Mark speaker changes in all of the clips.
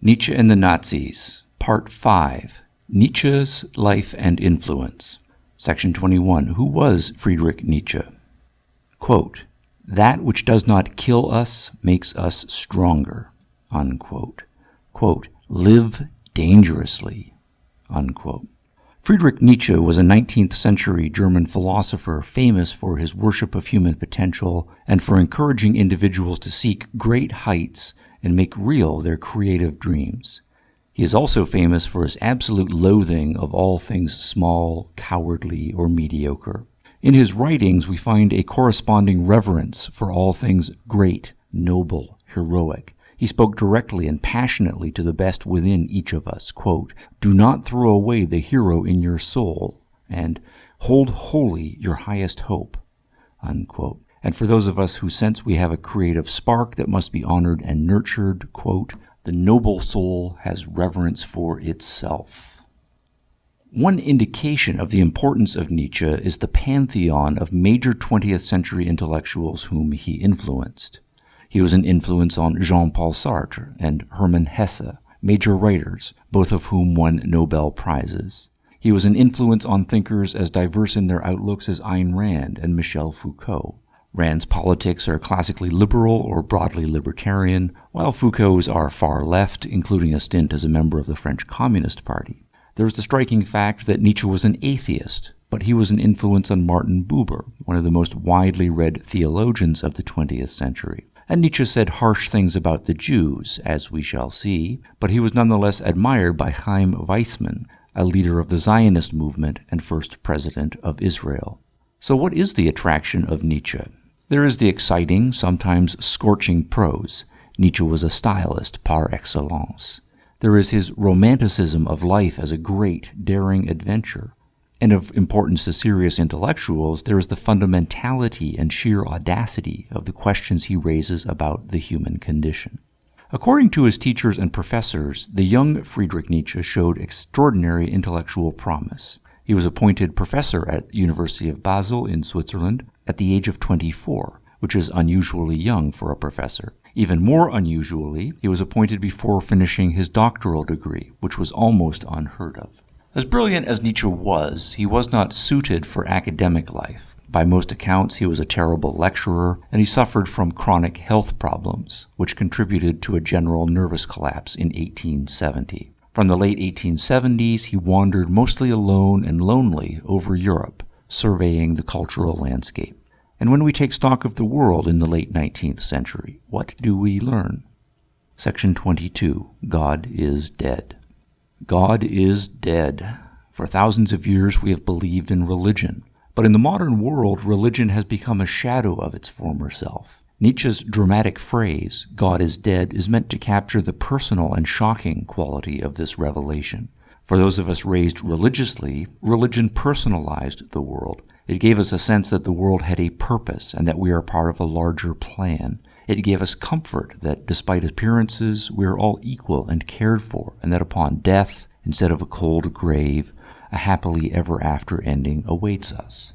Speaker 1: Nietzsche and the Nazis, Part 5, Nietzsche's Life and Influence. Section 21. Who was Friedrich Nietzsche? Quote, "That which does not kill us makes us stronger." Unquote. Quote, "Live dangerously." Unquote. Friedrich Nietzsche was a 19th century German philosopher famous for his worship of human potential and for encouraging individuals to seek great heights and make real their creative dreams. He is also famous for his absolute loathing of all things small, cowardly, or mediocre. In his writings, we find a corresponding reverence for all things great, noble, heroic. He spoke directly and passionately to the best within each of us. Quote, "Do not throw away the hero in your soul," and "hold holy your highest hope." Unquote. And for those of us who sense we have a creative spark that must be honored and nurtured, quote, "The noble soul has reverence for itself." One indication of the importance of Nietzsche is the pantheon of major 20th century intellectuals whom he influenced. He was an influence on Jean-Paul Sartre and Hermann Hesse, major writers, both of whom won Nobel Prizes. He was an influence on thinkers as diverse in their outlooks as Ayn Rand and Michel Foucault. Rand's politics are classically liberal or broadly libertarian, while Foucault's are far left, including a stint as a member of the French Communist Party. There is the striking fact that Nietzsche was an atheist, but he was an influence on Martin Buber, one of the most widely read theologians of the 20th century. And Nietzsche said harsh things about the Jews, as we shall see, but he was nonetheless admired by Chaim Weizmann, a leader of the Zionist movement and first president of Israel. So what is the attraction of Nietzsche? There is the exciting, sometimes scorching prose. Nietzsche was a stylist par excellence. There is his romanticism of life as a great, daring adventure. And of importance to serious intellectuals, there is the fundamentality and sheer audacity of the questions he raises about the human condition. According to his teachers and professors, the young Friedrich Nietzsche showed extraordinary intellectual promise. He was appointed professor at the University of Basel in Switzerland at the age of 24, which is unusually young for a professor. Even more unusually, he was appointed before finishing his doctoral degree, which was almost unheard of. As brilliant as Nietzsche was, he was not suited for academic life. By most accounts, he was a terrible lecturer, and he suffered from chronic health problems, which contributed to a general nervous collapse in 1870. From the late 1870s, he wandered mostly alone and lonely over Europe, surveying the cultural landscape. And when we take stock of the world in the late 19th century, what do we learn? Section 22. God is dead. God is dead. For thousands of years we have believed in religion. But in the modern world, religion has become a shadow of its former self. Nietzsche's dramatic phrase, "God is dead," is meant to capture the personal and shocking quality of this revelation. For those of us raised religiously, religion personalized the world. It gave us a sense that the world had a purpose and that we are part of a larger plan. It gave us comfort that despite appearances, we are all equal and cared for, and that upon death, instead of a cold grave, a happily ever after ending awaits us.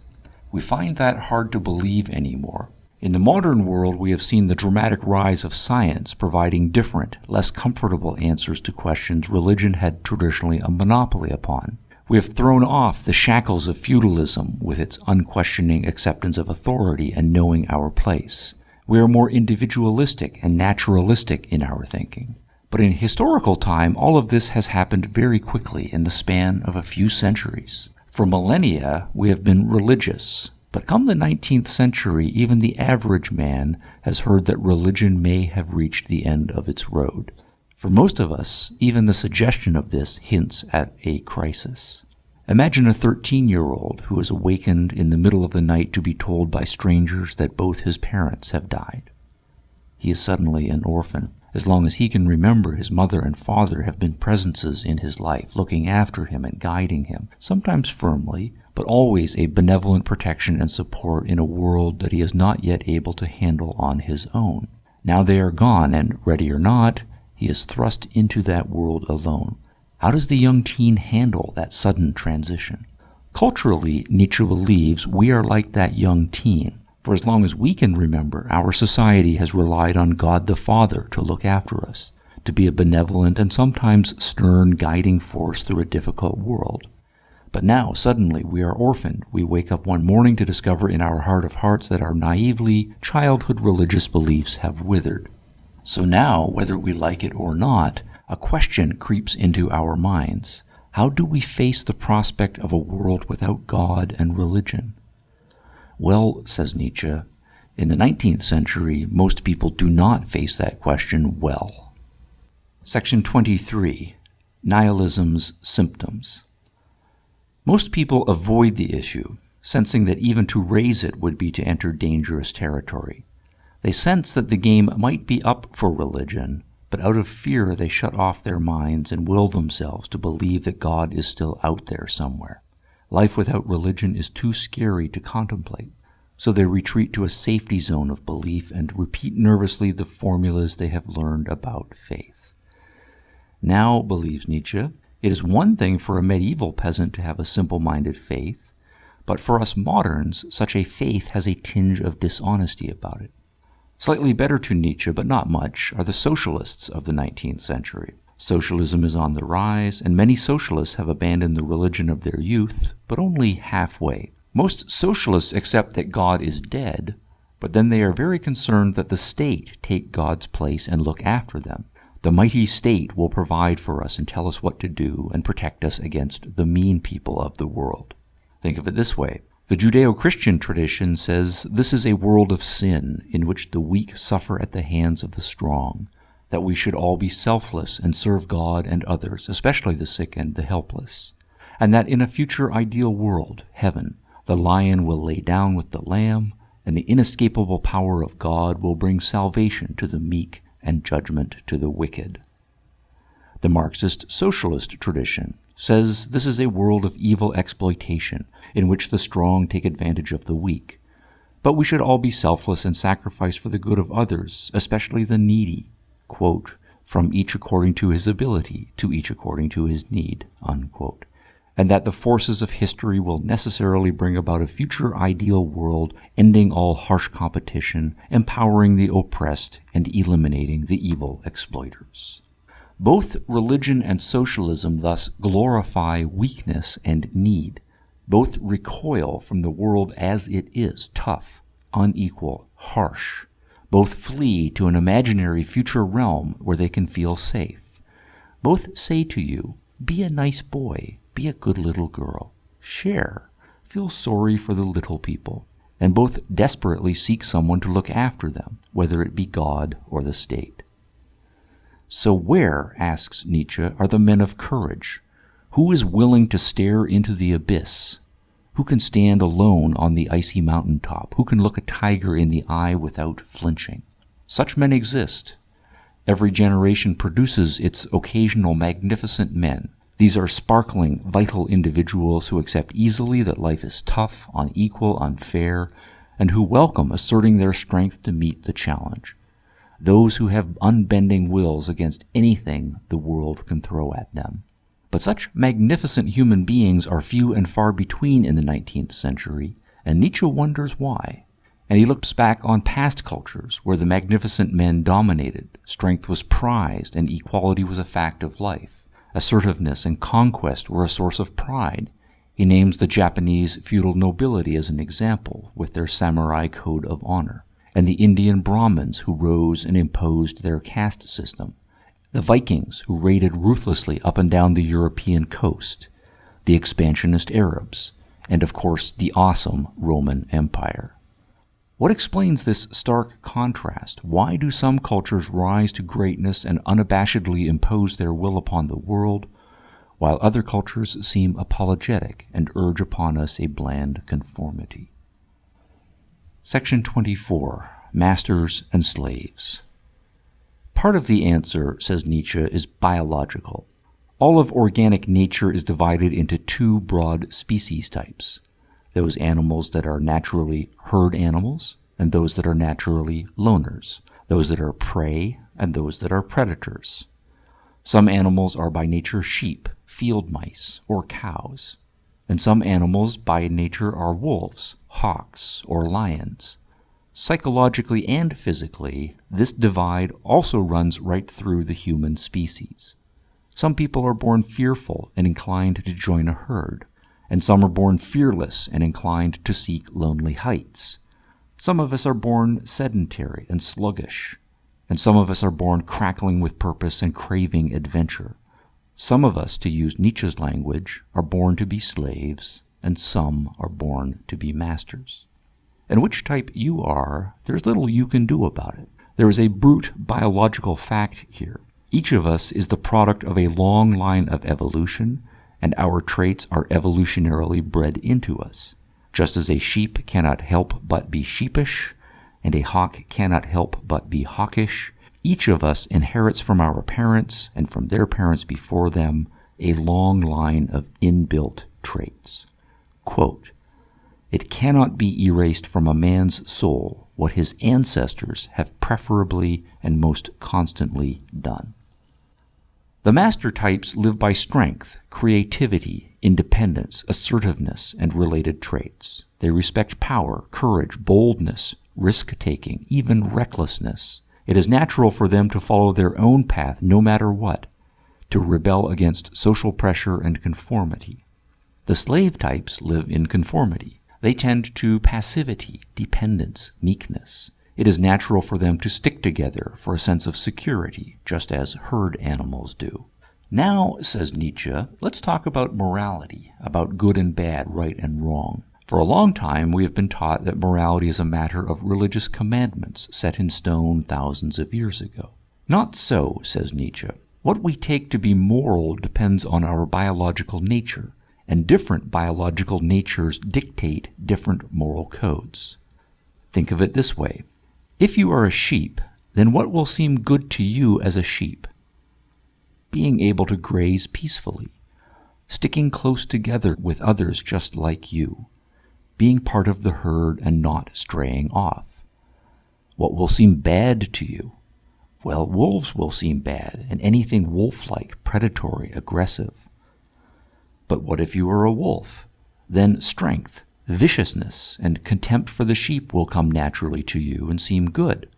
Speaker 1: We find that hard to believe anymore. In the modern world, we have seen the dramatic rise of science providing different, less comfortable answers to questions religion had traditionally a monopoly upon. We have thrown off the shackles of feudalism with its unquestioning acceptance of authority and knowing our place. We are more individualistic and naturalistic in our thinking. But in historical time, all of this has happened very quickly in the span of a few centuries. For millennia, we have been religious. But come the 19th century, even the average man has heard that religion may have reached the end of its road. For most of us, even the suggestion of this hints at a crisis. Imagine a 13-year-old who is awakened in the middle of the night to be told by strangers that both his parents have died. He is suddenly an orphan. As long as he can remember, his mother and father have been presences in his life, looking after him and guiding him, sometimes firmly, but always a benevolent protection and support in a world that he is not yet able to handle on his own. Now they are gone, and ready or not, he is thrust into that world alone. How does the young teen handle that sudden transition? Culturally, Nietzsche believes we are like that young teen. For as long as we can remember, our society has relied on God the Father to look after us. to be a benevolent and sometimes stern guiding force through a difficult world. But now, suddenly, we are orphaned. We wake up one morning to discover in our heart of hearts that our naively childhood religious beliefs have withered. So now, whether we like it or not, a question creeps into our minds. How do we face the prospect of a world without God and religion? Well, says Nietzsche, in the 19th century, most people do not face that question well. Section 23. Nihilism's Symptoms. Most people avoid the issue, sensing that even to raise it would be to enter dangerous territory. They sense that the game might be up for religion, but out of fear they shut off their minds and will themselves to believe that God is still out there somewhere. Life without religion is too scary to contemplate, so they retreat to a safety zone of belief and repeat nervously the formulas they have learned about faith. Now, believes Nietzsche, it is one thing for a medieval peasant to have a simple-minded faith, but for us moderns, such a faith has a tinge of dishonesty about it. Slightly better to Nietzsche, but not much, are the socialists of the 19th century. Socialism is on the rise, and many socialists have abandoned the religion of their youth, but only halfway. Most socialists accept that God is dead, but then they are very concerned that the state take God's place and look after them. The mighty state will provide for us and tell us what to do and protect us against the mean people of the world. Think of it this way. The Judeo-Christian tradition says this is a world of sin in which the weak suffer at the hands of the strong, that we should all be selfless and serve God and others, especially the sick and the helpless, and that in a future ideal world, heaven, the lion will lay down with the lamb, and the inescapable power of God will bring salvation to the meek and judgment to the wicked. The Marxist-socialist tradition says this is a world of evil exploitation in which the strong take advantage of the weak. But we should all be selfless and sacrifice for the good of others, especially the needy, quote, from each according to his ability, to each according to his need, unquote. And that the forces of history will necessarily bring about a future ideal world, ending all harsh competition, empowering the oppressed, and eliminating the evil exploiters. Both religion and socialism thus glorify weakness and need. Both recoil from the world as it is, tough, unequal, harsh. Both flee to an imaginary future realm where they can feel safe. Both say to you, be a nice boy. Be a good little girl. Share. Feel sorry for the little people. And both desperately seek someone to look after them, whether it be God or the state. So where, asks Nietzsche, are the men of courage? Who is willing to stare into the abyss? Who can stand alone on the icy mountaintop? Who can look a tiger in the eye without flinching? Such men exist. Every generation produces its occasional magnificent men. These are sparkling, vital individuals who accept easily that life is tough, unequal, unfair, and who welcome asserting their strength to meet the challenge. Those who have unbending wills against anything the world can throw at them. But such magnificent human beings are few and far between in the 19th century, and Nietzsche wonders why. And he looks back on past cultures where the magnificent men dominated, strength was prized, and equality was a fact of life. Assertiveness and conquest were a source of pride. He names the Japanese feudal nobility as an example, with their samurai code of honor, and the Indian Brahmins who rose and imposed their caste system, the Vikings who raided ruthlessly up and down the European coast, the expansionist Arabs, and of course the awesome Roman Empire. What explains this stark contrast? Why do some cultures rise to greatness and unabashedly impose their will upon the world, while other cultures seem apologetic and urge upon us a bland conformity? Section 24. Masters and Slaves. Part of the answer, says Nietzsche, is biological. All of organic nature is divided into two broad species types. Those animals that are naturally herd animals, and those that are naturally loners, those that are prey, and those that are predators. Some animals are by nature sheep, field mice, or cows, and some animals by nature are wolves, hawks, or lions. Psychologically and physically, this divide also runs right through the human species. Some people are born fearful and inclined to join a herd, and some are born fearless and inclined to seek lonely heights. Some of us are born sedentary and sluggish, and some of us are born crackling with purpose and craving adventure. Some of us, to use Nietzsche's language, are born to be slaves, and some are born to be masters. And which type you are, there's little you can do about it. There is a brute biological fact here. Each of us is the product of a long line of evolution, and our traits are evolutionarily bred into us. Just as a sheep cannot help but be sheepish, and a hawk cannot help but be hawkish, each of us inherits from our parents and from their parents before them a long line of inbuilt traits. Quote, "It cannot be erased from a man's soul what his ancestors have preferably and most constantly done." The master types live by strength, creativity, independence, assertiveness, and related traits. They respect power, courage, boldness, risk-taking, even recklessness. It is natural for them to follow their own path no matter what, to rebel against social pressure and conformity. The slave types live in conformity. They tend to passivity, dependence, meekness. It is natural for them to stick together for a sense of security, just as herd animals do. Now, says Nietzsche, let's talk about morality, about good and bad, right and wrong. For a long time, we have been taught that morality is a matter of religious commandments set in stone thousands of years ago. Not so, says Nietzsche. What we take to be moral depends on our biological nature, and different biological natures dictate different moral codes. Think of it this way. If you are a sheep, then what will seem good to you as a sheep? Being able to graze peacefully, sticking close together with others just like you, being part of the herd and not straying off. What will seem bad to you? Well, wolves will seem bad, and anything wolf-like, predatory, aggressive. But what if you are a wolf? Then strength, viciousness, and contempt for the sheep will come naturally to you and seem good.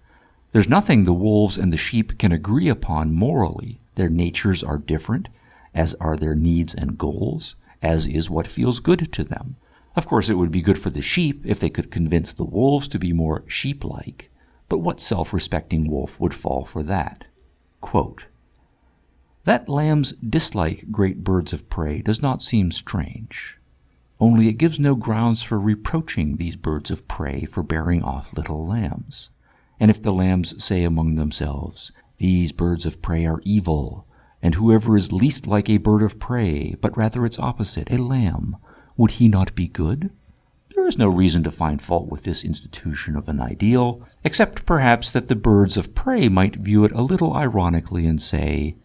Speaker 1: There's nothing the wolves and the sheep can agree upon morally. Their natures are different, as are their needs and goals, as is what feels good to them. Of course, it would be good for the sheep if they could convince the wolves to be more sheep-like, but what self-respecting wolf would fall for that? Quote, "That lambs dislike great birds of prey does not seem strange. Only it gives no grounds for reproaching these birds of prey for bearing off little lambs. And if the lambs say among themselves, 'These birds of prey are evil,' and whoever is least like a bird of prey, but rather its opposite, a lamb, would he not be good? There is no reason to find fault with this institution of an ideal, except perhaps that the birds of prey might view it a little ironically and say,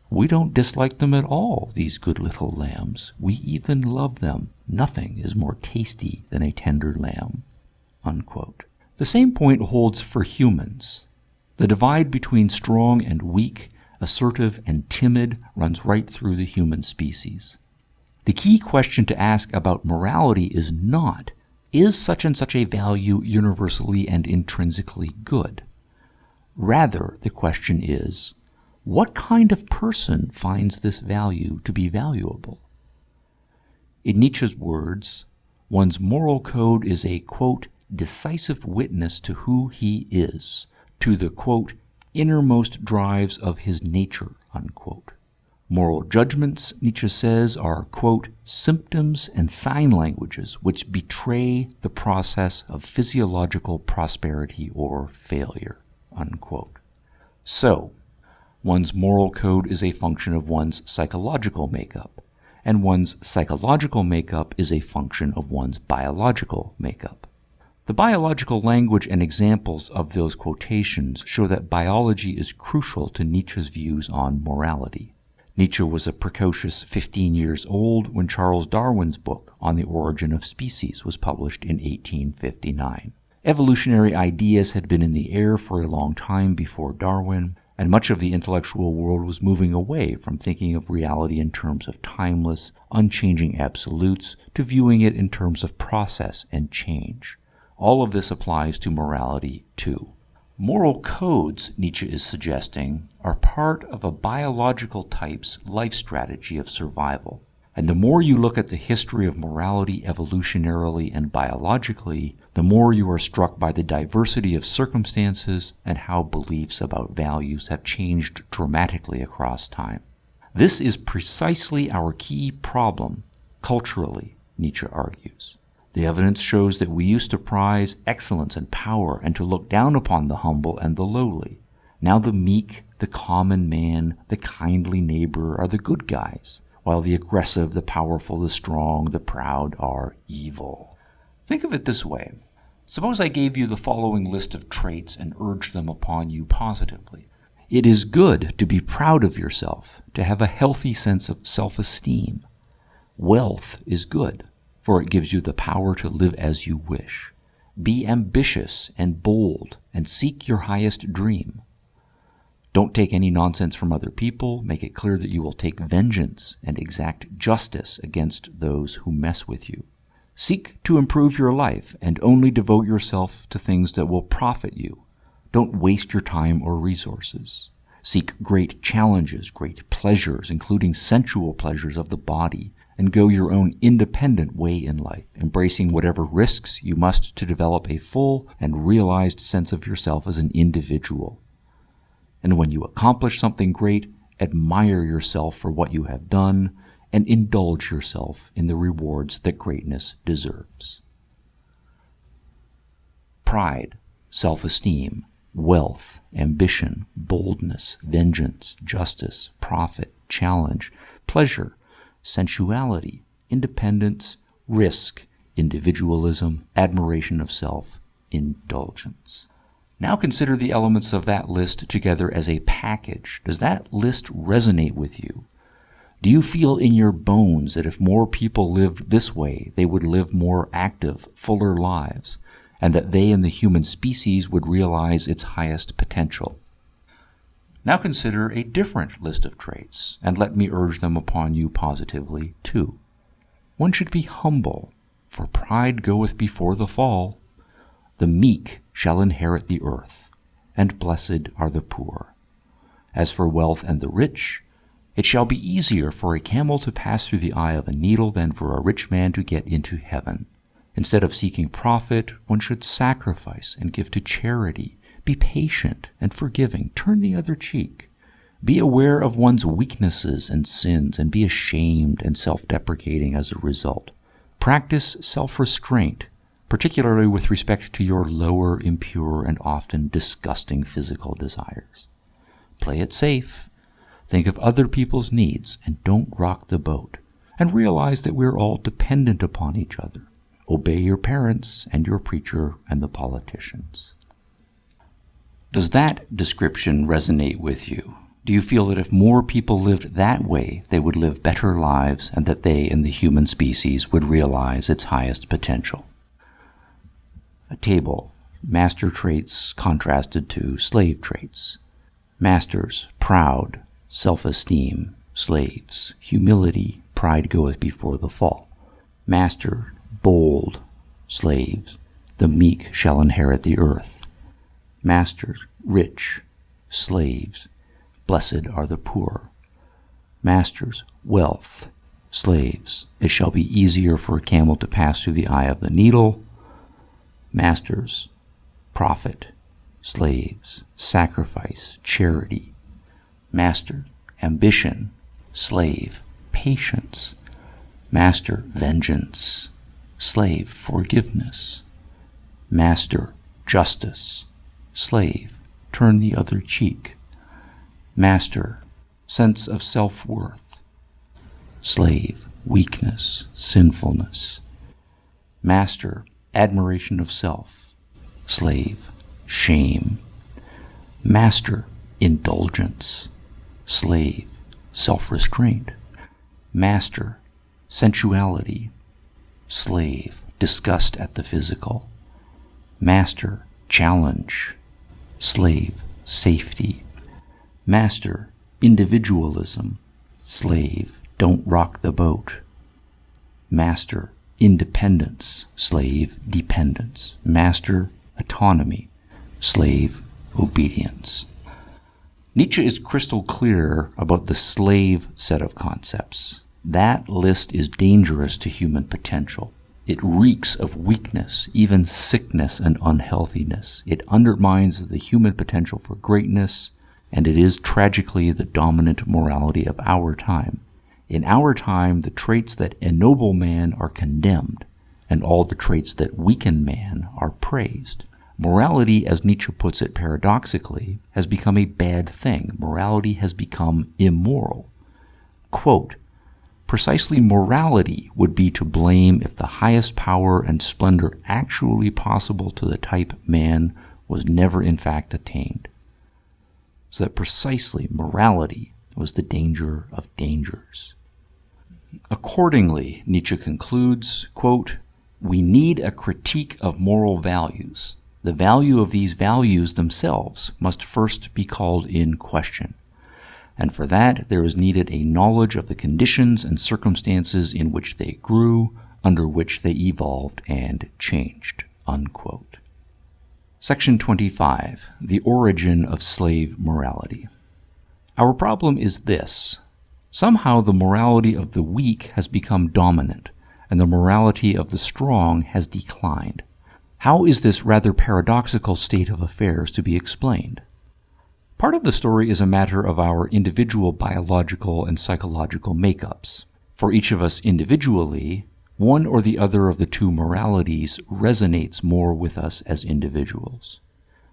Speaker 1: 'We don't dislike them at all, these good little lambs. We even love them. Nothing is more tasty than a tender lamb.'" Unquote. The same point holds for humans. The divide between strong and weak, assertive and timid runs right through the human species. The key question to ask about morality is not, is such and such a value universally and intrinsically good? Rather, the question is, what kind of person finds this value to be valuable? In Nietzsche's words, one's moral code is a, quote, "decisive witness to who he is, to the, quote, innermost drives of his nature," unquote. Moral judgments, Nietzsche says, are, quote, "symptoms and sign languages which betray the process of physiological prosperity or failure," unquote. So, one's moral code is a function of one's psychological makeup, and one's psychological makeup is a function of one's biological makeup. The biological language and examples of those quotations show that biology is crucial to Nietzsche's views on morality. Nietzsche was a precocious 15 years old when Charles Darwin's book On the Origin of Species was published in 1859. Evolutionary ideas had been in the air for a long time before Darwin, and much of the intellectual world was moving away from thinking of reality in terms of timeless, unchanging absolutes to viewing it in terms of process and change. All of this applies to morality too. Moral codes, Nietzsche is suggesting, are part of a biological type's life strategy of survival. And the more you look at the history of morality evolutionarily and biologically, the more you are struck by the diversity of circumstances and how beliefs about values have changed dramatically across time. This is precisely our key problem, culturally, Nietzsche argues. The evidence shows that we used to prize excellence and power and to look down upon the humble and the lowly. Now the meek, the common man, the kindly neighbor are the good guys, while the aggressive, the powerful, the strong, the proud are evil. Think of it this way. Suppose I gave you the following list of traits and urged them upon you positively. It is good to be proud of yourself, to have a healthy sense of self-esteem. Wealth is good, for it gives you the power to live as you wish. Be ambitious and bold and seek your highest dream. Don't take any nonsense from other people. Make it clear that you will take vengeance and exact justice against those who mess with you. Seek to improve your life and only devote yourself to things that will profit you. Don't waste your time or resources. Seek great challenges, great pleasures, including sensual pleasures of the body, and go your own independent way in life, embracing whatever risks you must to develop a full and realized sense of yourself as an individual. And when you accomplish something great, admire yourself for what you have done and indulge yourself in the rewards that greatness deserves. Pride, self-esteem, wealth, ambition, boldness, vengeance, justice, profit, challenge, pleasure, sensuality, independence, risk, individualism, admiration of self, indulgence. Now consider the elements of that list together as a package. Does that list resonate with you? Do you feel in your bones that if more people lived this way, they would live more active, fuller lives, and that they and the human species would realize its highest potential? Now consider a different list of traits, and let me urge them upon you positively too. One should be humble, for pride goeth before the fall. The meek shall inherit the earth, and blessed are the poor. As for wealth and the rich, it shall be easier for a camel to pass through the eye of a needle than for a rich man to get into heaven. Instead of seeking profit, one should sacrifice and give to charity. Be patient and forgiving. Turn the other cheek. Be aware of one's weaknesses and sins, and be ashamed and self-deprecating as a result. Practice self-restraint, particularly with respect to your lower, impure, and often disgusting physical desires. Play it safe. Think of other people's needs, and don't rock the boat. And realize that we're all dependent upon each other. Obey your parents and your preacher and the politicians. Does that description resonate with you? Do you feel that if more people lived that way, they would live better lives and that they and the human species would realize its highest potential? A table, master traits contrasted to slave traits. Masters, proud, self-esteem, slaves, humility, pride goeth before the fall. Master, bold, slaves, the meek shall inherit the earth. Masters, rich, slaves, blessed are the poor. Masters, wealth, slaves, it shall be easier for a camel to pass through the eye of the needle. Masters, profit, slaves, sacrifice, charity. Master, ambition, slave, patience. Master, vengeance, slave, forgiveness. Master, justice, slave, turn the other cheek. Master, sense of self-worth. Slave, weakness, sinfulness. Master, admiration of self. Slave, shame. Master, indulgence. Slave, self-restraint. Master, sensuality. Slave, disgust at the physical. Master, challenge. Slave, safety. Master, individualism. Slave, don't rock the boat. Master, independence, slave dependence, master autonomy, slave obedience. Nietzsche is crystal clear about the slave set of concepts. That list is dangerous to human potential. It reeks of weakness, even sickness and unhealthiness. It undermines the human potential for greatness, and it is tragically the dominant morality of our time. In our time, the traits that ennoble man are condemned, and all the traits that weaken man are praised. Morality, as Nietzsche puts it paradoxically, has become a bad thing. Morality has become immoral. Quote, precisely morality would be to blame if the highest power and splendor actually possible to the type man was never in fact attained. So that precisely morality was the danger of dangers. Accordingly, Nietzsche concludes, quote, we need a critique of moral values. The value of these values themselves must first be called in question. And for that, there is needed a knowledge of the conditions and circumstances in which they grew, under which they evolved and changed. Unquote. Section 25. The origin of slave morality. Our problem is this. Somehow the morality of the weak has become dominant, and the morality of the strong has declined. How is this rather paradoxical state of affairs to be explained? Part of the story is a matter of our individual biological and psychological makeups. For each of us individually, one or the other of the two moralities resonates more with us as individuals.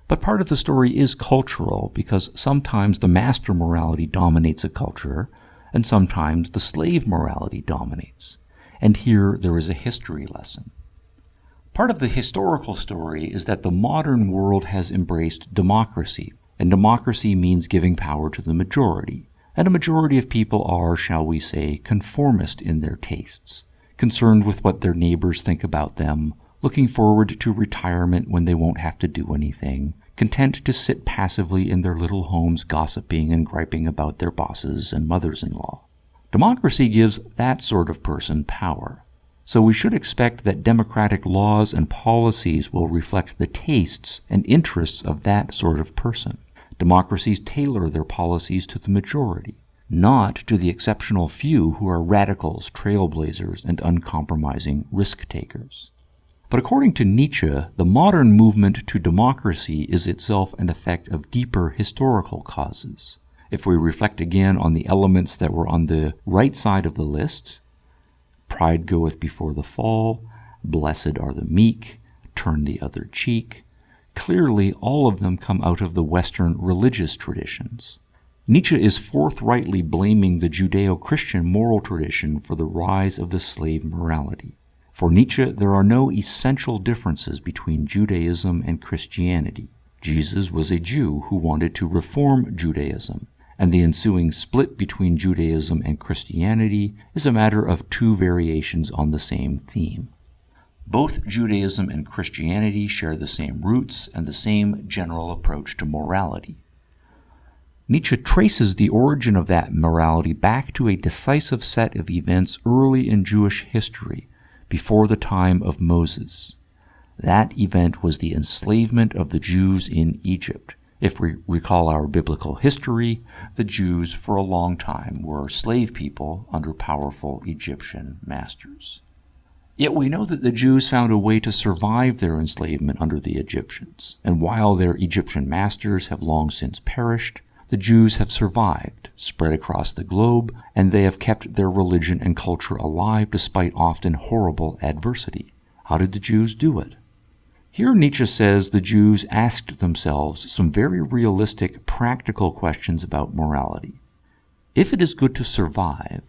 Speaker 1: But part of the story is cultural, because sometimes the master morality dominates a culture, and sometimes the slave morality dominates. And here there is a history lesson. Part of the historical story is that the modern world has embraced democracy, and democracy means giving power to the majority. And a majority of people are, shall we say, conformist in their tastes, concerned with what their neighbors think about them, looking forward to retirement when they won't have to do anything, content to sit passively in their little homes gossiping and griping about their bosses and mothers-in-law. Democracy gives that sort of person power. So we should expect that democratic laws and policies will reflect the tastes and interests of that sort of person. Democracies tailor their policies to the majority, not to the exceptional few who are radicals, trailblazers, and uncompromising risk-takers. But according to Nietzsche, the modern movement to democracy is itself an effect of deeper historical causes. If we reflect again on the elements that were on the right side of the list, pride goeth before the fall, blessed are the meek, turn the other cheek, clearly all of them come out of the Western religious traditions. Nietzsche is forthrightly blaming the Judeo-Christian moral tradition for the rise of the slave morality. For Nietzsche, there are no essential differences between Judaism and Christianity. Jesus was a Jew who wanted to reform Judaism, and the ensuing split between Judaism and Christianity is a matter of two variations on the same theme. Both Judaism and Christianity share the same roots and the same general approach to morality. Nietzsche traces the origin of that morality back to a decisive set of events early in Jewish history, before the time of Moses. That event was the enslavement of the Jews in Egypt. If we recall our biblical history, the Jews for a long time were slave people under powerful Egyptian masters. Yet we know that the Jews found a way to survive their enslavement under the Egyptians, and while their Egyptian masters have long since perished, the Jews have survived, spread across the globe, and they have kept their religion and culture alive despite often horrible adversity. How did the Jews do it? Here Nietzsche says the Jews asked themselves some very realistic, practical questions about morality. If it is good to survive,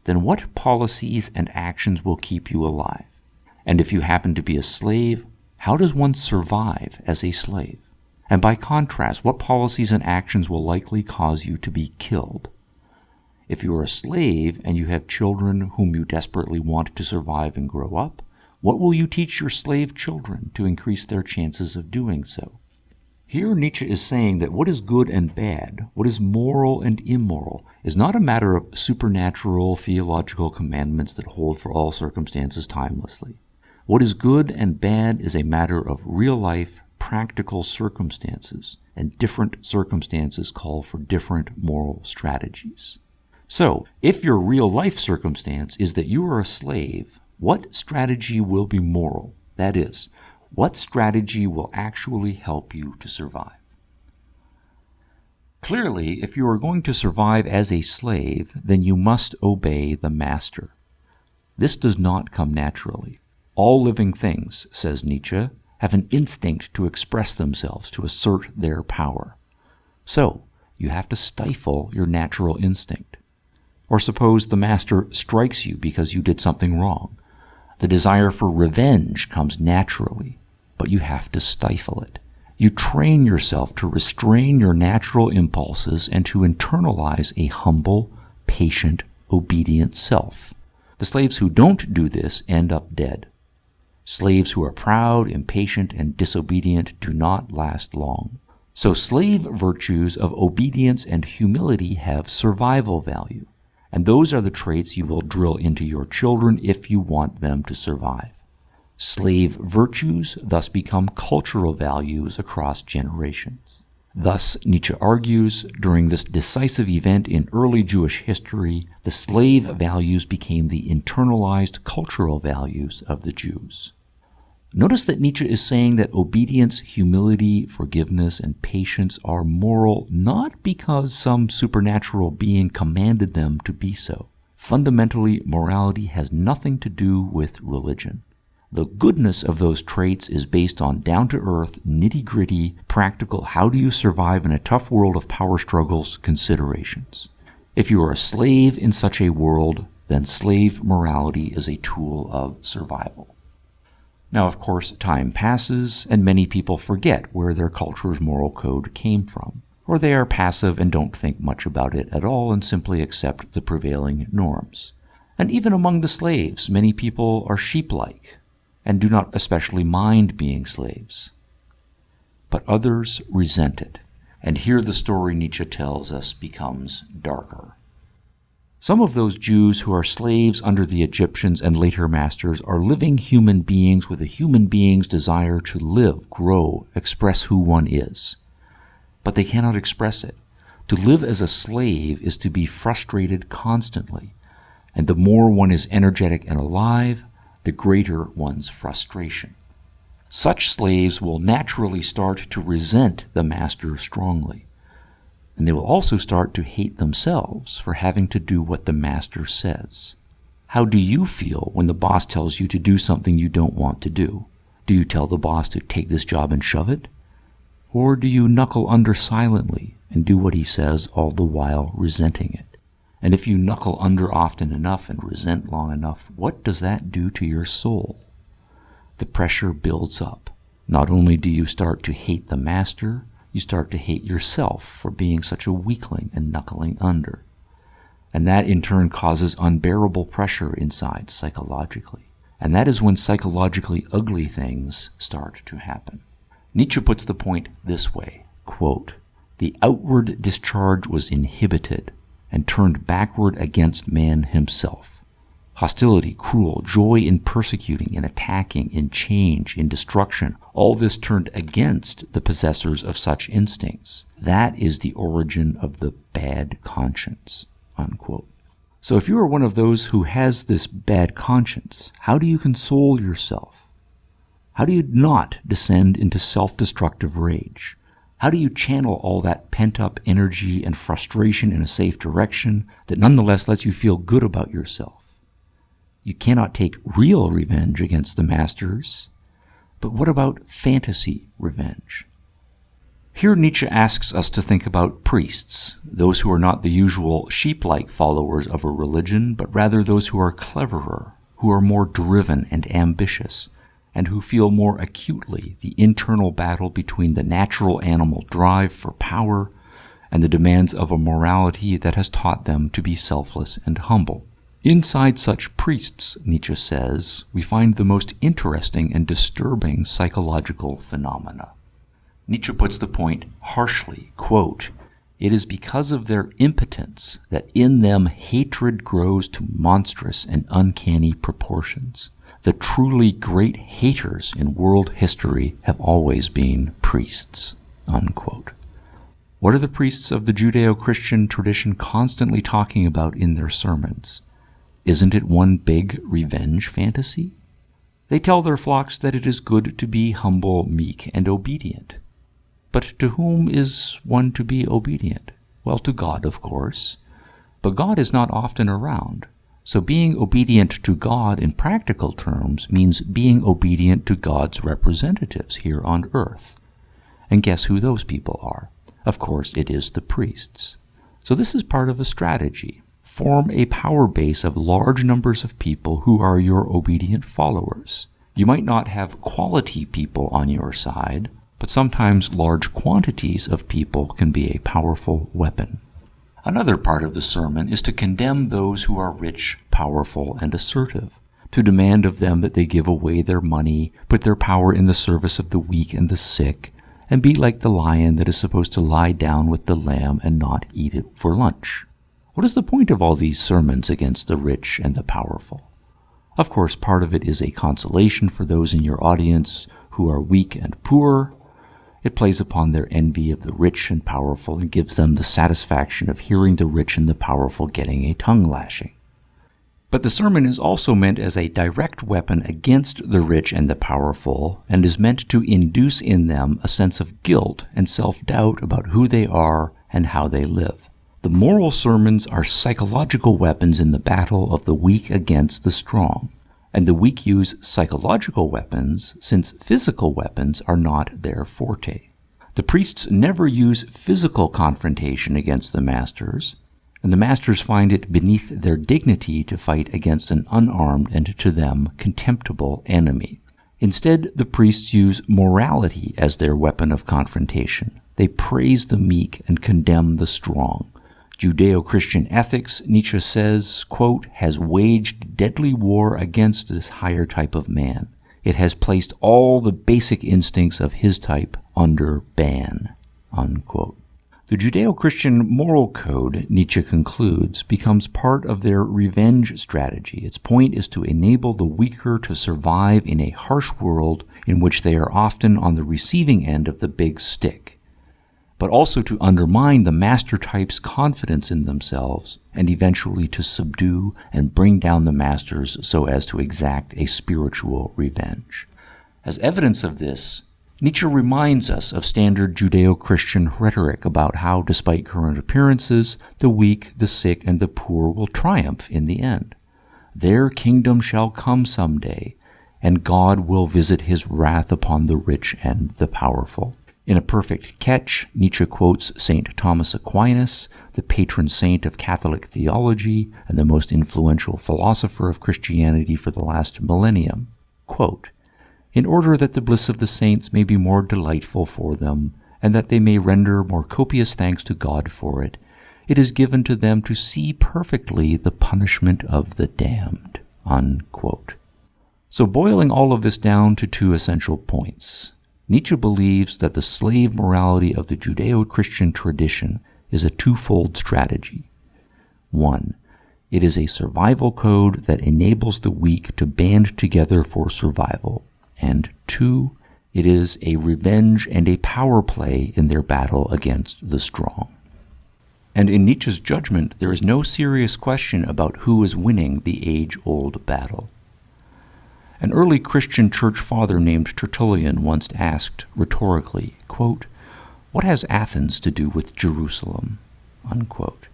Speaker 1: then what policies and actions will keep you alive? And if you happen to be a slave, how does one survive as a slave? And by contrast, what policies and actions will likely cause you to be killed? If you are a slave and you have children whom you desperately want to survive and grow up, what will you teach your slave children to increase their chances of doing so? Here Nietzsche is saying that what is good and bad, what is moral and immoral, is not a matter of supernatural theological commandments that hold for all circumstances timelessly. What is good and bad is a matter of real-life, practical circumstances, and different circumstances call for different moral strategies. So, if your real-life circumstance is that you are a slave, what strategy will be moral? That is, what strategy will actually help you to survive? Clearly, if you are going to survive as a slave, then you must obey the master. This does not come naturally. All living things, says Nietzsche, have an instinct to express themselves, to assert their power. So, you have to stifle your natural instinct. Or suppose the master strikes you because you did something wrong. The desire for revenge comes naturally, but you have to stifle it. You train yourself to restrain your natural impulses and to internalize a humble, patient, obedient self. The slaves who don't do this end up dead. Slaves who are proud, impatient, and disobedient do not last long. So slave virtues of obedience and humility have survival value, and those are the traits you will drill into your children if you want them to survive. Slave virtues thus become cultural values across generations. Thus, Nietzsche argues, during this decisive event in early Jewish history, the slave values became the internalized cultural values of the Jews. Notice that Nietzsche is saying that obedience, humility, forgiveness, and patience are moral not because some supernatural being commanded them to be so. Fundamentally, morality has nothing to do with religion. The goodness of those traits is based on down-to-earth, nitty-gritty, practical, how do you survive in a tough world of power struggles considerations. If you are a slave in such a world, then slave morality is a tool of survival. Now, of course, time passes, and many people forget where their culture's moral code came from, or they are passive and don't think much about it at all and simply accept the prevailing norms. And even among the slaves, many people are sheep-like and do not especially mind being slaves. But others resent it, and here the story Nietzsche tells us becomes darker. Some of those Jews who are slaves under the Egyptians and later masters are living human beings with a human being's desire to live, grow, express who one is. But they cannot express it. To live as a slave is to be frustrated constantly, and the more one is energetic and alive, the greater one's frustration. Such slaves will naturally start to resent the master strongly. And they will also start to hate themselves for having to do what the master says. How do you feel when the boss tells you to do something you don't want to do? Do you tell the boss to take this job and shove it? Or do you knuckle under silently and do what he says all the while resenting it? And if you knuckle under often enough and resent long enough, what does that do to your soul? The pressure builds up. Not only do you start to hate the master, you start to hate yourself for being such a weakling and knuckling under. And that in turn causes unbearable pressure inside psychologically. And that is when psychologically ugly things start to happen. Nietzsche puts the point this way, quote, "The outward discharge was inhibited and turned backward against man himself. Hostility, cruel, joy in persecuting, in attacking, in change, in destruction, all this turned against the possessors of such instincts. That is the origin of the bad conscience," unquote. So if you are one of those who has this bad conscience, how do you console yourself? How do you not descend into self-destructive rage? How do you channel all that pent-up energy and frustration in a safe direction that nonetheless lets you feel good about yourself? You cannot take real revenge against the masters, but what about fantasy revenge? Here Nietzsche asks us to think about priests, those who are not the usual sheep-like followers of a religion, but rather those who are cleverer, who are more driven and ambitious, and who feel more acutely the internal battle between the natural animal drive for power and the demands of a morality that has taught them to be selfless and humble. Inside such priests, Nietzsche says, we find the most interesting and disturbing psychological phenomena. Nietzsche puts the point harshly, quote, "It is because of their impotence that in them hatred grows to monstrous and uncanny proportions. The truly great haters in world history have always been priests," unquote. What are the priests of the Judeo-Christian tradition constantly talking about in their sermons? Isn't it one big revenge fantasy? They tell their flocks that it is good to be humble, meek, and obedient. But to whom is one to be obedient? Well, to God, of course. But God is not often around. So being obedient to God in practical terms means being obedient to God's representatives here on earth. And guess who those people are? Of course, it is the priests. So this is part of a strategy. Form a power base of large numbers of people who are your obedient followers. You might not have quality people on your side, but sometimes large quantities of people can be a powerful weapon. Another part of the sermon is to condemn those who are rich, powerful, and assertive, to demand of them that they give away their money, put their power in the service of the weak and the sick, and be like the lion that is supposed to lie down with the lamb and not eat it for lunch. What is the point of all these sermons against the rich and the powerful? Of course, part of it is a consolation for those in your audience who are weak and poor. It plays upon their envy of the rich and powerful and gives them the satisfaction of hearing the rich and the powerful getting a tongue lashing. But the sermon is also meant as a direct weapon against the rich and the powerful, and is meant to induce in them a sense of guilt and self-doubt about who they are and how they live. The moral sermons are psychological weapons in the battle of the weak against the strong. And the weak use psychological weapons since physical weapons are not their forte. The priests never use physical confrontation against the masters, and the masters find it beneath their dignity to fight against an unarmed and to them contemptible enemy. Instead, the priests use morality as their weapon of confrontation. They praise the meek and condemn the strong. Judeo-Christian ethics, Nietzsche says, quote, has waged deadly war against this higher type of man. It has placed all the basic instincts of his type under ban, unquote. The Judeo-Christian moral code, Nietzsche concludes, becomes part of their revenge strategy. Its point is to enable the weaker to survive in a harsh world in which they are often on the receiving end of the big stick, but also to undermine the master type's confidence in themselves and eventually to subdue and bring down the masters so as to exact a spiritual revenge. As evidence of this, Nietzsche reminds us of standard Judeo-Christian rhetoric about how, despite current appearances, the weak, the sick, and the poor will triumph in the end. Their kingdom shall come someday, and God will visit his wrath upon the rich and the powerful. In a perfect catch, Nietzsche quotes St. Thomas Aquinas, the patron saint of Catholic theology and the most influential philosopher of Christianity for the last millennium. Quote, "In order that the bliss of the saints may be more delightful for them, and that they may render more copious thanks to God for it, it is given to them to see perfectly the punishment of the damned." Unquote. So boiling all of this down to two essential points, Nietzsche believes that the slave morality of the Judeo-Christian tradition is a twofold strategy. 1. It is a survival code that enables the weak to band together for survival. And 2. It is a revenge and a power play in their battle against the strong. And in Nietzsche's judgment, there is no serious question about who is winning the age-old battle. An early Christian church father named Tertullian once asked rhetorically, quote, "What has Athens to do with Jerusalem?" Unquote.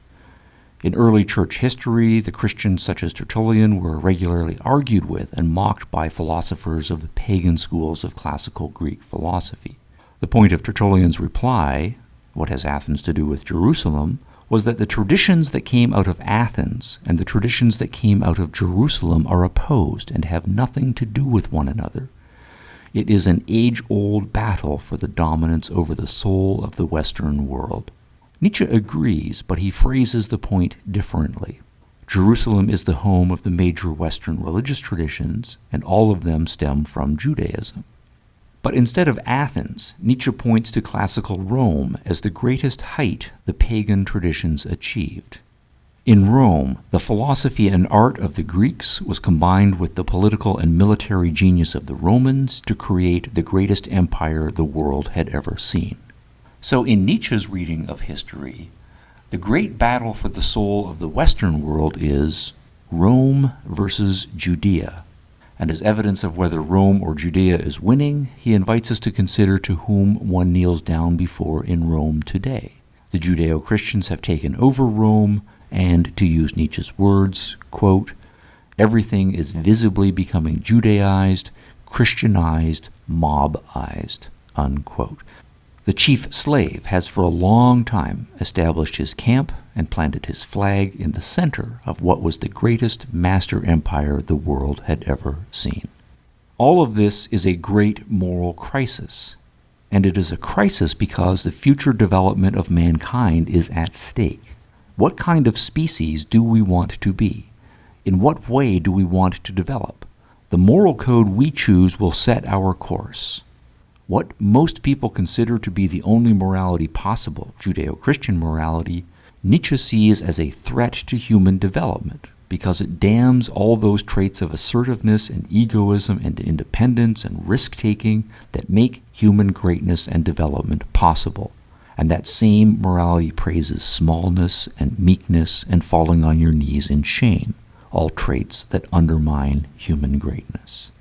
Speaker 1: In early church history, the Christians such as Tertullian were regularly argued with and mocked by philosophers of the pagan schools of classical Greek philosophy. The point of Tertullian's reply, "What has Athens to do with Jerusalem?" was that the traditions that came out of Athens and the traditions that came out of Jerusalem are opposed and have nothing to do with one another. It is an age-old battle for the dominance over the soul of the Western world. Nietzsche agrees, but he phrases the point differently. Jerusalem is the home of the major Western religious traditions, and all of them stem from Judaism. But instead of Athens, Nietzsche points to classical Rome as the greatest height the pagan traditions achieved. In Rome, the philosophy and art of the Greeks was combined with the political and military genius of the Romans to create the greatest empire the world had ever seen. So in Nietzsche's reading of history, the great battle for the soul of the Western world is Rome versus Judea. And as evidence of whether Rome or Judea is winning, he invites us to consider to whom one kneels down before in Rome today. The Judeo-Christians have taken over Rome, and, to use Nietzsche's words, quote, everything is visibly becoming Judaized, Christianized, mobized, unquote. The chief slave has for a long time established his camp and planted his flag in the center of what was the greatest master empire the world had ever seen. All of this is a great moral crisis, and it is a crisis because the future development of mankind is at stake. What kind of species do we want to be? In what way do we want to develop? The moral code we choose will set our course. What most people consider to be the only morality possible, Judeo-Christian morality, Nietzsche sees as a threat to human development because it damns all those traits of assertiveness and egoism and independence and risk-taking that make human greatness and development possible. And that same morality praises smallness and meekness and falling on your knees in shame, all traits that undermine human greatness.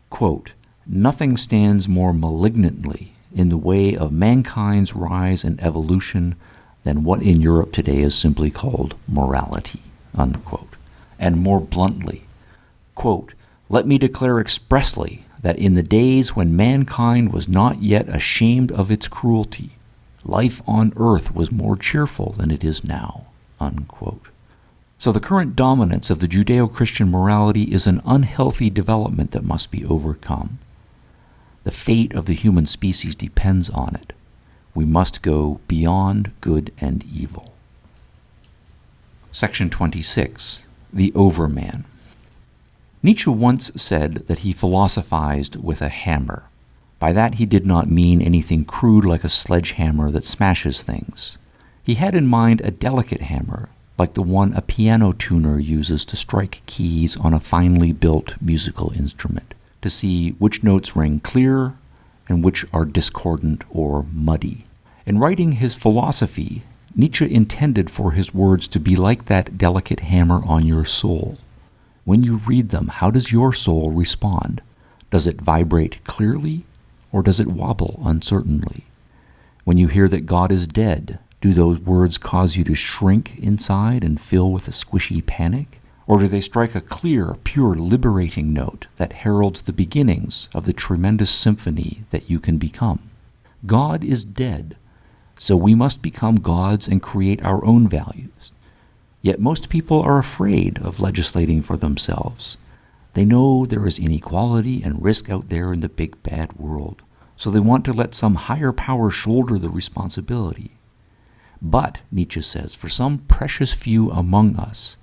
Speaker 1: Quote, nothing stands more malignantly in the way of mankind's rise and evolution than what in Europe today is simply called morality, unquote. And more bluntly, quote, let me declare expressly that in the days when mankind was not yet ashamed of its cruelty, life on earth was more cheerful than it is now, unquote. So the current dominance of the Judeo-Christian morality is an unhealthy development that must be overcome. The fate of the human species depends on it. We must go beyond good and evil. Section 26. The Overman. Nietzsche once said that he philosophized with a hammer. By that he did not mean anything crude like a sledgehammer that smashes things. He had in mind a delicate hammer, like the one a piano tuner uses to strike keys on a finely built musical instrument, to see which notes ring clear and which are discordant or muddy. In writing his philosophy, Nietzsche intended for his words to be like that delicate hammer on your soul. When you read them, how does your soul respond? Does it vibrate clearly, or does it wobble uncertainly? When you hear that God is dead, do those words cause you to shrink inside and fill with a squishy panic? Or do they strike a clear, pure, liberating note that heralds the beginnings of the tremendous symphony that you can become? God is dead, so we must become gods and create our own values. Yet most people are afraid of legislating for themselves. They know there is inequality and risk out there in the big bad world, so they want to let some higher power shoulder the responsibility. But, Nietzsche says, for some precious few among us,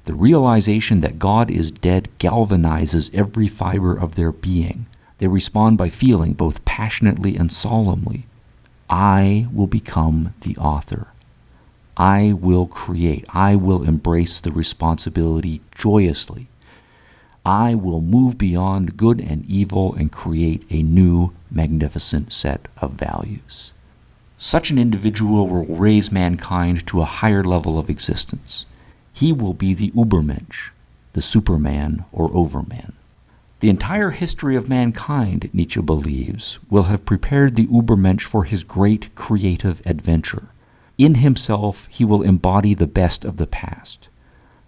Speaker 1: the realization that God is dead galvanizes every fiber of their being. They respond by feeling both passionately and solemnly, I will become the author. I will create. I will embrace the responsibility joyously. I will move beyond good and evil and create a new, magnificent set of values. Such an individual will raise mankind to a higher level of existence. He will be the Übermensch, the Superman or Overman. The entire history of mankind, Nietzsche believes, will have prepared the Übermensch for his great creative adventure. In himself, he will embody the best of the past.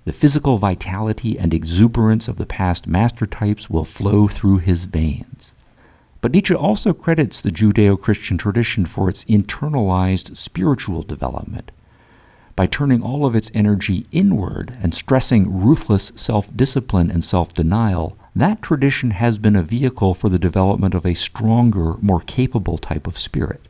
Speaker 1: The physical vitality and exuberance of the past master types will flow through his veins. But Nietzsche also credits the Judeo-Christian tradition for its internalized spiritual development. By turning all of its energy inward and stressing ruthless self-discipline and self-denial, that tradition has been a vehicle for the development of a stronger, more capable type of spirit.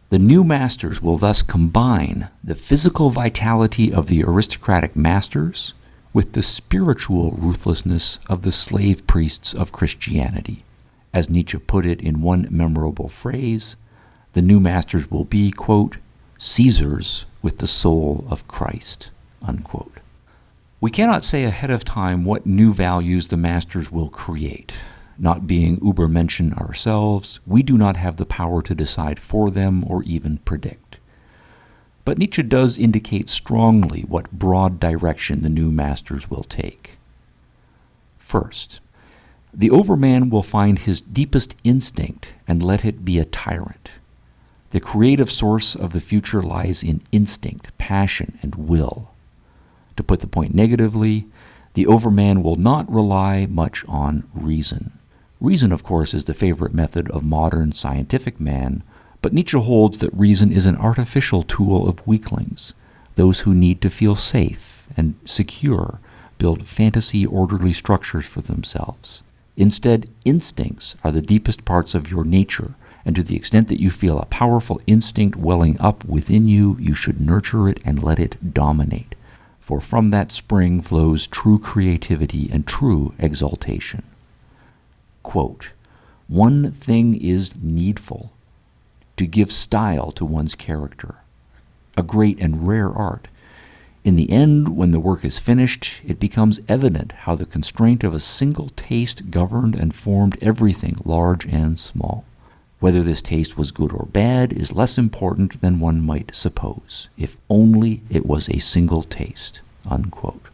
Speaker 1: The new masters will thus combine the physical vitality of the aristocratic masters with the spiritual ruthlessness of the slave priests of Christianity. As Nietzsche put it in one memorable phrase, the new masters will be, quote, Caesars with the soul of Christ, unquote. We cannot say ahead of time what new values the masters will create. Not being Übermenschen ourselves, we do not have the power to decide for them or even predict. But Nietzsche does indicate strongly what broad direction the new masters will take. First, the overman will find his deepest instinct and let it be a tyrant. The creative source of the future lies in instinct, passion, and will. To put the point negatively, the overman will not rely much on reason. Reason, of course, is the favorite method of modern scientific man, but Nietzsche holds that reason is an artificial tool of weaklings, those who need to feel safe and secure, build fantasy orderly structures for themselves. Instead, instincts are the deepest parts of your nature, and to the extent that you feel a powerful instinct welling up within you, you should nurture it and let it dominate. For from that spring flows true creativity and true exaltation. Quote, one thing is needful, to give style to one's character, a great and rare art. In the end, when the work is finished, it becomes evident how the constraint of a single taste governed and formed everything large and small. Whether this taste was good or bad is less important than one might suppose, if only it was a single taste, unquote.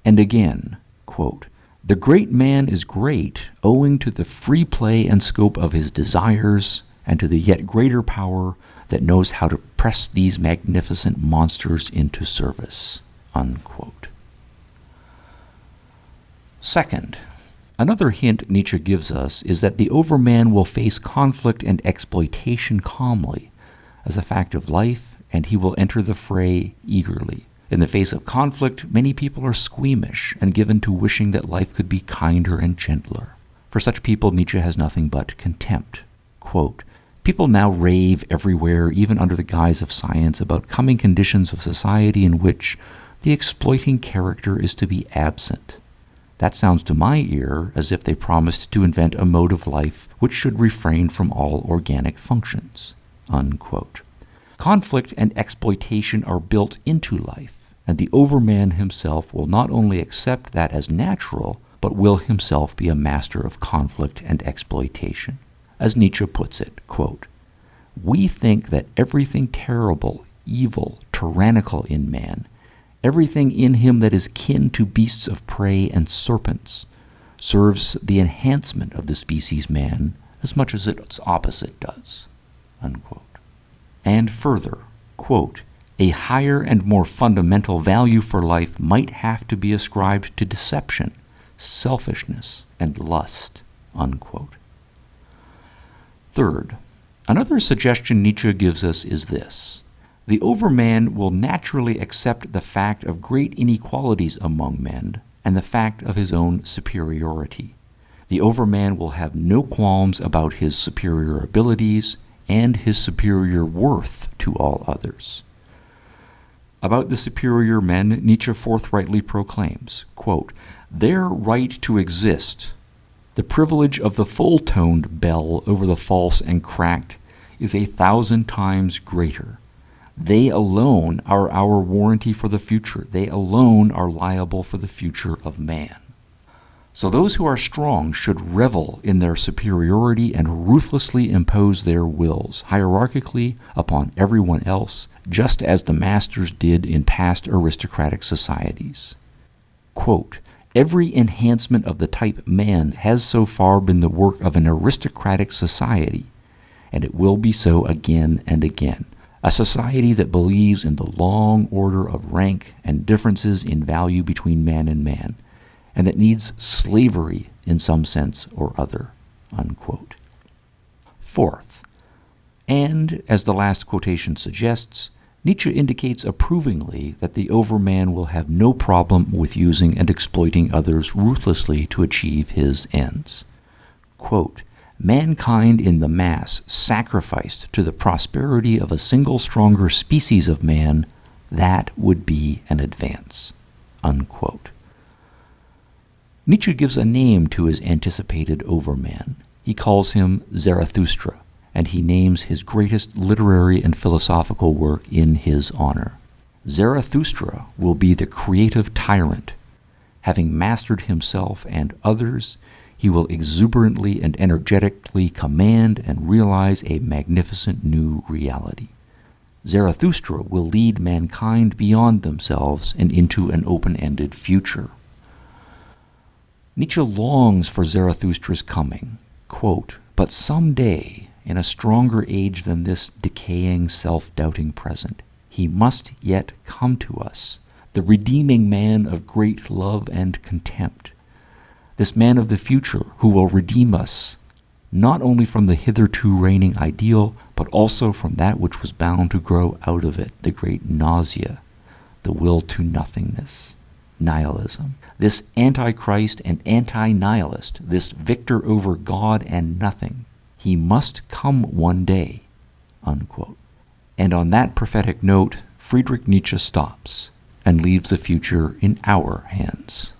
Speaker 1: And again, quote, the great man is great owing to the free play and scope of his desires and to the yet greater power that knows how to press these magnificent monsters into service, unquote. Second, another hint Nietzsche gives us is that the overman will face conflict and exploitation calmly as a fact of life, and he will enter the fray eagerly. In the face of conflict, many people are squeamish and given to wishing that life could be kinder and gentler. For such people, Nietzsche has nothing but contempt. Quote, people now rave everywhere, even under the guise of science, about coming conditions of society in which the exploiting character is to be absent. That sounds to my ear as if they promised to invent a mode of life which should refrain from all organic functions, unquote. Conflict and exploitation are built into life, and the overman himself will not only accept that as natural, but will himself be a master of conflict and exploitation. As Nietzsche puts it, quote, we think that everything terrible, evil, tyrannical in man, everything in him that is kin to beasts of prey and serpents, serves the enhancement of the species man as much as its opposite does, unquote. And further, quote, a higher and more fundamental value for life might have to be ascribed to deception, selfishness, and lust, unquote. Third, another suggestion Nietzsche gives us is this. The overman will naturally accept the fact of great inequalities among men and the fact of his own superiority. The overman will have no qualms about his superior abilities and his superior worth to all others. About the superior men, Nietzsche forthrightly proclaims, quote, their right to exist, the privilege of the full-toned bell over the false and cracked, is 1,000 times greater. They alone are our warranty for the future. They alone are liable for the future of man. So those who are strong should revel in their superiority and ruthlessly impose their wills, hierarchically, upon everyone else, just as the masters did in past aristocratic societies. Quote, every enhancement of the type man has so far been the work of an aristocratic society, and it will be so again and again. A society that believes in the long order of rank and differences in value between man and man, and that needs slavery in some sense or other, unquote. Fourth, and as the last quotation suggests, Nietzsche indicates approvingly that the overman will have no problem with using and exploiting others ruthlessly to achieve his ends. Quote, mankind in the mass sacrificed to the prosperity of a single stronger species of man, that would be an advance, unquote. Nietzsche gives a name to his anticipated overman. He calls him Zarathustra, and he names his greatest literary and philosophical work in his honor. Zarathustra will be the creative tyrant. Having mastered himself and others, he will exuberantly and energetically command and realize a magnificent new reality. Zarathustra will lead mankind beyond themselves and into an open-ended future. Nietzsche longs for Zarathustra's coming. Quote, "But someday, in a stronger age than this decaying, self-doubting present, he must yet come to us, the redeeming man of great love and contempt, this man of the future who will redeem us, not only from the hitherto reigning ideal, but also from that which was bound to grow out of it, the great nausea, the will to nothingness, nihilism. This Antichrist and anti-nihilist, this victor over God and nothing, he must come one day." Unquote. And on that prophetic note, Friedrich Nietzsche stops and leaves the future in our hands.